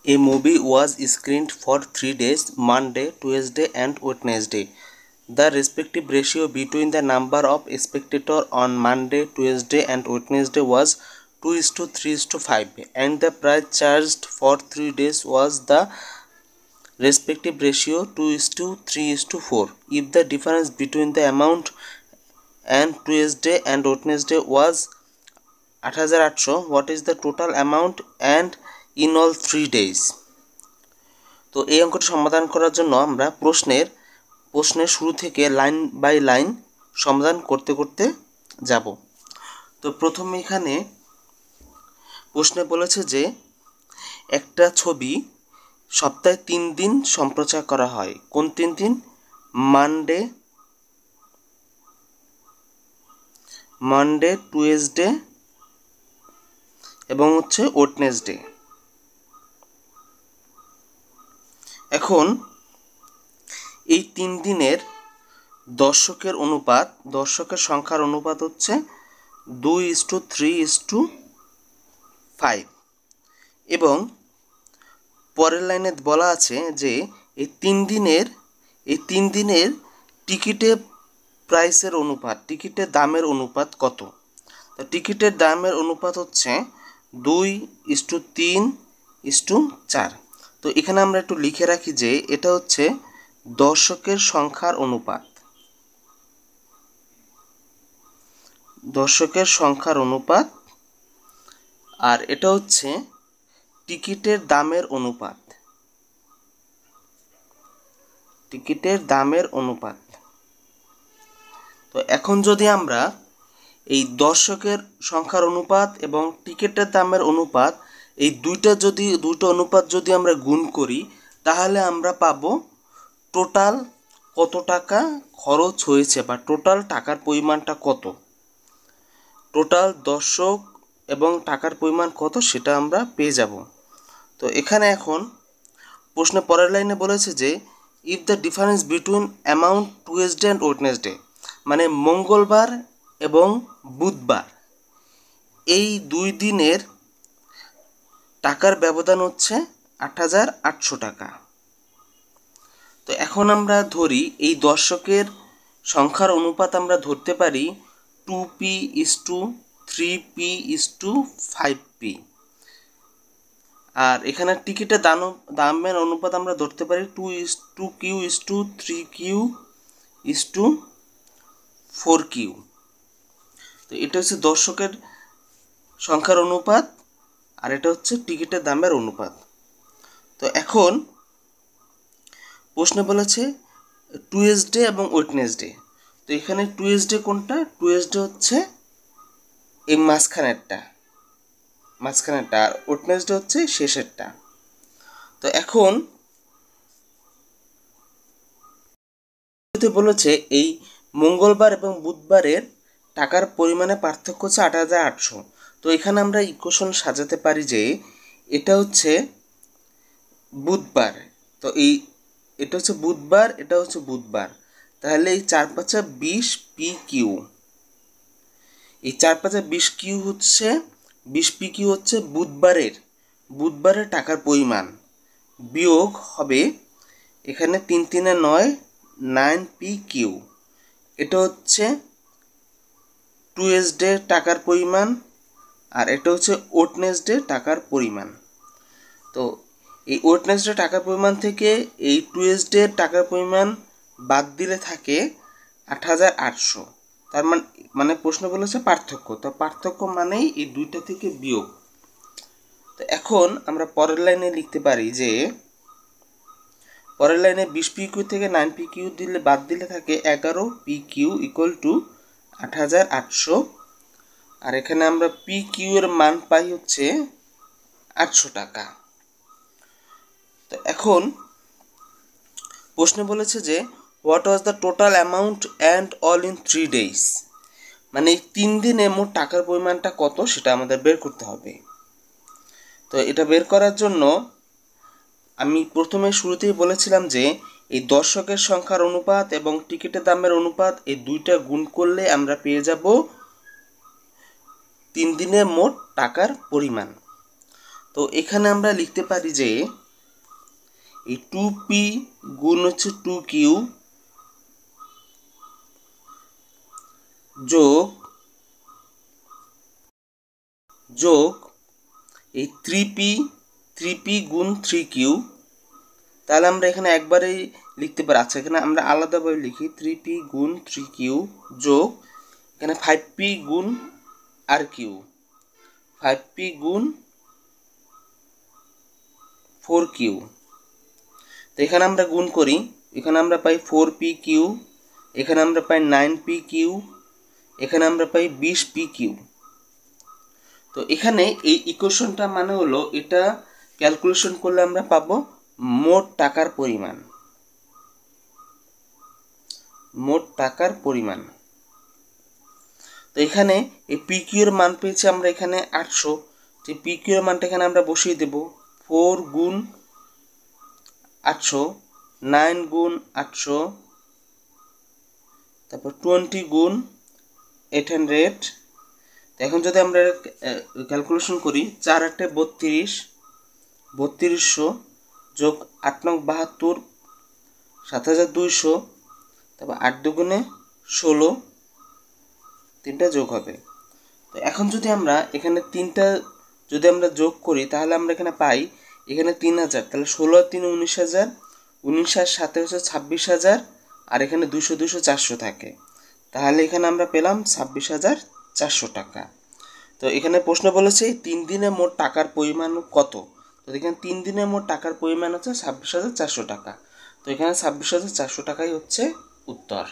A movie was screened for 3 days, Monday, Tuesday and Wednesday. The respective ratio between the number of spectators on Monday, Tuesday and Wednesday was 2:3:5 and the price charged for 3 days was the respective ratio 2:3:4. If the difference between the amount and Tuesday and Wednesday was 8800, what is the total amount and in all 3 days? তো এই অঙ্কটি সমাধান করার জন্য আমরা প্রশ্নের শুরু থেকে লাইন বাই লাইন সমাধান করতে করতে যাব। তো প্রথমে এখানে প্রশ্নে বলেছে যে একটা ছবি সপ্তাহে 3 দিন সম্প্রচার করা হয়। কোন 3 দিন? মানডে, টুয়েসডে এবং ওয়েডনেসডে। এখন এই 3 দিনের দর্শকের সংখ্যার অনুপাত হচ্ছে 2:3:5 এবং পরের লাইনে বলা আছে যে এই 3 দিনের টিকিটের প্রাইসের অনুপাত, টিকিটের দামের অনুপাত কত? তো টিকিটের দামের অনুপাত হচ্ছে 2:3:4। তো এখানে আমরা একটু লিখে রাখি যে এটা হচ্ছে দর্শকের সংখ্যার অনুপাত, আর এটা হচ্ছে টিকিটের দামের অনুপাত। তো এখন যদি আমরা এই দর্শকের সংখ্যার অনুপাত এবং টিকিটের দামের অনুপাত এই দুটো অনুপাত যদি আমরা গুণ করি তাহলে আমরা পাবো টোটাল কত টাকা খরচ হয়েছে বা টোটাল টাকার পরিমাণটা কত, টোটাল দর্শক এবং টাকার পরিমাণ কত সেটা আমরা পেয়ে যাব। তো এখানে এখন প্রশ্নের পরের লাইনে বলেছে যে if the difference between amount Tuesday and Wednesday, মানে মঙ্গলবার এবং বুধবার এই 2 দিনের টাকার ব্যবধান হচ্ছে 8800 টাকা। তো এখন আমরা ধরি এই দর্শকের সংখ্যার অনুপাত আমরা ধরতে পারি 2p:3p:5p, আর এখানে টিকিটের দামের অনুপাত আমরা ধরতে পারি 2q:3q:4q। তো এটা হচ্ছে দর্শকের সংখ্যার অনুপাত আর এটা হচ্ছে টিকিটের দামের অনুপাত। তো এখন প্রশ্নে বলেছে টুয়েসডে এবং ওয়েডনেসডে। তো এখানে টুয়েসডে কোনটা? টুয়েসডে হচ্ছে এই মাঝখানেরটা আর ওয়েডনেসডে হচ্ছে শেষেরটা। তো এখন বলেছে এই মঙ্গলবার এবং বুধবারের টাকার পরিমাণে পার্থক্য হচ্ছে 8800। তো এখানে আমরা ইকুয়েশন সাজাতে পারি যে এটা হচ্ছে বুধবার, তো এটা হচ্ছে বুধবার, এটা হচ্ছে বুধবার, তাহলে এই 4×5 = 20 PQ, এই 4×5 = 20 PQ হচ্ছে বুধবারের টাকার পরিমাণ, বিয়োগ হবে এখানে 3×3=9 9 PQ, এটা হচ্ছে টুয়েসডে টাকার পরিমাণ আর এটা হচ্ছে ওয়েডনেসডে টাকার পরিমাণ। তো এই ওয়েডনেসডে টাকার পরিমাণ থেকে এই টুয়েসডে টাকার পরিমাণ বাদ দিলে থাকে 8800। তার মানে প্রশ্ন বলেছে পার্থক্য, তো পার্থক্য মানেই এই দুইটা থেকে বিয়োগ। তো এখন আমরা পরের লাইনে লিখতে পারি যে পরের লাইনে 20 PQ থেকে 9 PQ বাদ দিলে থাকে 11 PQ = 8800, আর এখানে আমরা PQ এর মান পাই হচ্ছে 800 টাকা। তো এখন প্রশ্নে বলেছে যে what was the total amount and all in 3 days, মানে এই 3 দিনে মোট টাকার পরিমাণটা কত সেটা আমাদের বের করতে হবে। তো এটা বের করার জন্য আমি প্রথমে শুরুতেই বলেছিলাম যে এই দর্শকের সংখ্যার অনুপাত এবং টিকিটের দামের অনুপাত এই দুইটা গুণ করলে আমরা পেয়ে যাব 3 দিনের মোট টাকার পরিমাণ। তো তো এখানে আমরা লিখতে পারি যে এই 2p গুণ হচ্ছে 2q যোগ এই 3p গুণ 3q। তাহলে আমরা এখানে একবারেই লিখতে পারি। আচ্ছা, এখানে আমরা আলাদাভাবে লিখি 3p গুণ 3q যোগ এখানে 5p গুণ rq, 5p গুণ 4q। তো এখানে আমরা গুণ করি, এখানে আমরা পাই 4pq, এখানে আমরা পাই 9pq, এখানে আমরা পাই 20pq। তো এখানে এই ইকুয়েশনটা মানে হলো এটা ক্যালকুলেশন করলে আমরা পাবো মোট টাকার পরিমাণ, মোট টাকার পরিমাণ। তো এখানে এই পিq এর মান পেয়েছি আমরা এখানে 800। যে পিq এর মানটা এখানে আমরা বসিয়ে দেব, 4 গুণ 800, 9 গুণ 800, তারপর 20 গুণ 800। এখন যদি আমরা ক্যালকুলেশন করি 4 8 32, 3200 যোগ 8 9 72, 7200, তারপর 8 দুগুণে 16, তিনটা যোগ হবে। তো এখন যদি আমরা এখানে তিনটা যদি আমরা যোগ করি তাহলে আমরা এখানে পাই এখানে 3000, তাহলে 16 আর 3 19,000, 19 আর 7 হচ্ছে 26,000, আর এখানে 200 200 400 থাকে। তাহলে এখানে আমরা পেলাম 26,400 টাকা। তো এখানে প্রশ্ন বলেছে 3 দিনে মোট টাকার পরিমাণ কত। তো এখানে 3 দিনে মোট টাকার পরিমাণ হচ্ছে 26,400 টাকা। তো এখানে 26,400 টাকাই হচ্ছে উত্তর।